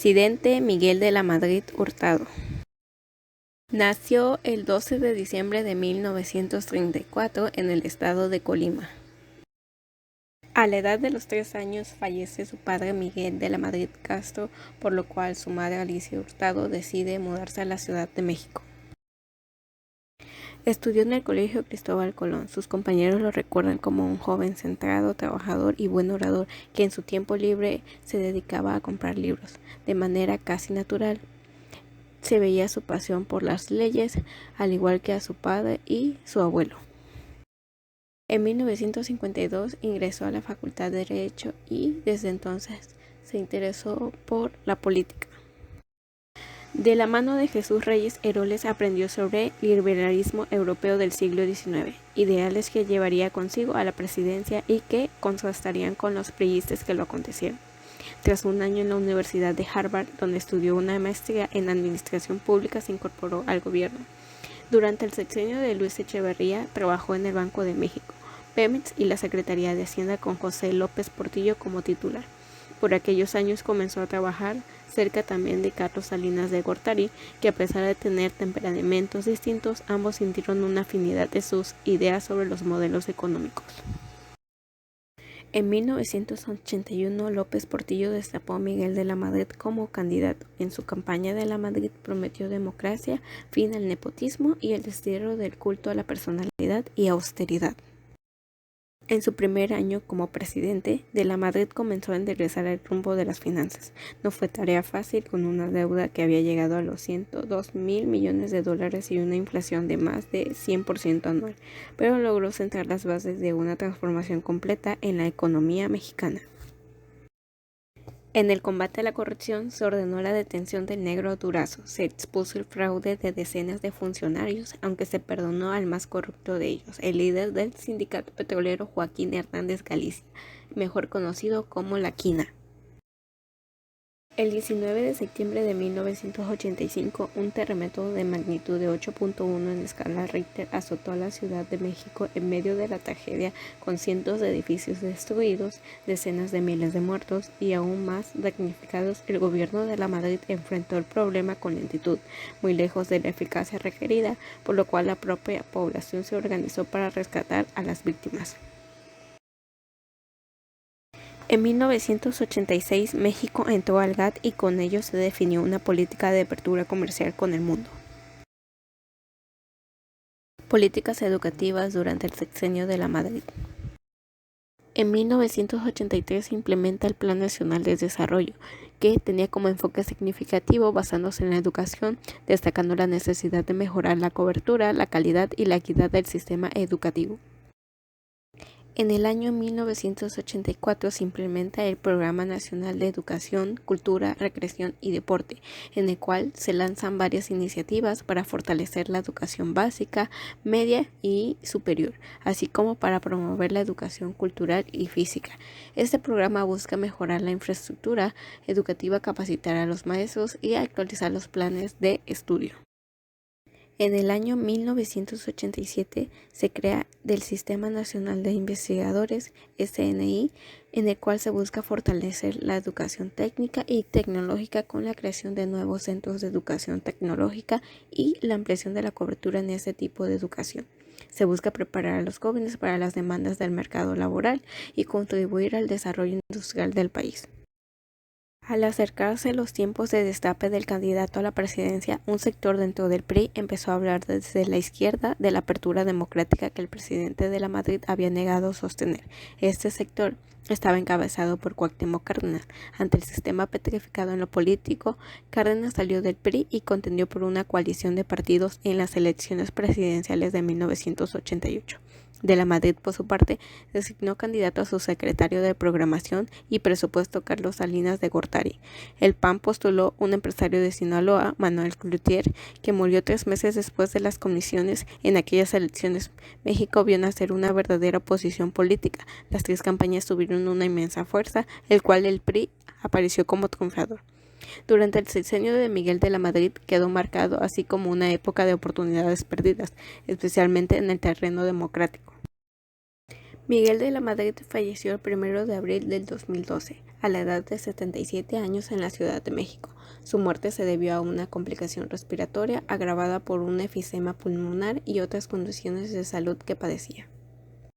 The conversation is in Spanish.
Presidente Miguel de la Madrid Hurtado. Nació el 12 de diciembre de 1934 en el estado de Colima. A la edad de los 3 años fallece su padre Miguel de la Madrid Castro, por lo cual su madre Alicia Hurtado decide mudarse a la Ciudad de México. Estudió en el Colegio Cristóbal Colón. Sus compañeros lo recuerdan como un joven centrado, trabajador y buen orador que en su tiempo libre se dedicaba a comprar libros. De manera casi natural, se veía su pasión por las leyes, al igual que a su padre y su abuelo. En 1952 ingresó a la Facultad de Derecho y desde entonces se interesó por la política. De la mano de Jesús Reyes Heroles aprendió sobre liberalismo europeo del siglo XIX, ideales que llevaría consigo a la presidencia y que contrastarían con los priistas que lo acontecieron. Tras un año en la Universidad de Harvard, donde estudió una maestría en Administración Pública, se incorporó al gobierno. Durante el sexenio de Luis Echeverría, trabajó en el Banco de México, Pemex y la Secretaría de Hacienda con José López Portillo como titular. Por aquellos años comenzó a trabajar cerca también de Carlos Salinas de Gortari, que a pesar de tener temperamentos distintos, ambos sintieron una afinidad de sus ideas sobre los modelos económicos. En 1981, López Portillo destapó a Miguel de la Madrid como candidato. En su campaña de la Madrid prometió democracia, fin al nepotismo y el destierro del culto a la personalidad y austeridad. En su primer año como presidente, de la Madrid comenzó a enderezar el rumbo de las finanzas. No fue tarea fácil con una deuda que había llegado a los 102.000 millones de dólares y una inflación de más de 100% anual, pero logró sentar las bases de una transformación completa en la economía mexicana. En el combate a la corrupción se ordenó la detención del Negro Durazo, se expuso el fraude de decenas de funcionarios, aunque se perdonó al más corrupto de ellos, el líder del sindicato petrolero Joaquín Hernández Galicia, mejor conocido como La Quina. El 19 de septiembre de 1985, un terremoto de magnitud de 8.1 en escala Richter azotó a la Ciudad de México en medio de la tragedia, con cientos de edificios destruidos, decenas de miles de muertos y aún más damnificados. El gobierno de la Madrid enfrentó el problema con lentitud, muy lejos de la eficacia requerida, por lo cual la propia población se organizó para rescatar a las víctimas. En 1986, México entró al GATT y con ello se definió una política de apertura comercial con el mundo. Políticas educativas durante el sexenio de la Madrid. En 1983 se implementa el Plan Nacional de Desarrollo, que tenía como enfoque significativo basándose en la educación, destacando la necesidad de mejorar la cobertura, la calidad y la equidad del sistema educativo. En el año 1984 se implementa el Programa Nacional de Educación, Cultura, Recreación y Deporte, en el cual se lanzan varias iniciativas para fortalecer la educación básica, media y superior, así como para promover la educación cultural y física. Este programa busca mejorar la infraestructura educativa, capacitar a los maestros y actualizar los planes de estudio. En el año 1987 se crea del Sistema Nacional de Investigadores, SNI, en el cual se busca fortalecer la educación técnica y tecnológica con la creación de nuevos centros de educación tecnológica y la ampliación de la cobertura en ese tipo de educación. Se busca preparar a los jóvenes para las demandas del mercado laboral y contribuir al desarrollo industrial del país. Al acercarse los tiempos de destape del candidato a la presidencia, un sector dentro del PRI empezó a hablar desde la izquierda de la apertura democrática que el presidente de la Madrid había negado sostener. Este sector estaba encabezado por Cuauhtémoc Cárdenas. Ante el sistema petrificado en lo político, Cárdenas salió del PRI y contendió por una coalición de partidos en las elecciones presidenciales de 1988. De la Madrid, por su parte, designó candidato a su secretario de Programación y Presupuesto Carlos Salinas de Gortari. El PAN postuló un empresario de Sinaloa, Manuel Cloutier, que murió 3 meses después de las comisiones en aquellas elecciones. México vio nacer una verdadera oposición política. Las 3 campañas tuvieron una inmensa fuerza, el cual el PRI apareció como triunfador. Durante el sexenio de Miguel de la Madrid quedó marcado así como una época de oportunidades perdidas, especialmente en el terreno democrático. Miguel de la Madrid falleció el 1 de abril del 2012, a la edad de 77 años en la Ciudad de México. Su muerte se debió a una complicación respiratoria agravada por un efisema pulmonar y otras condiciones de salud que padecía.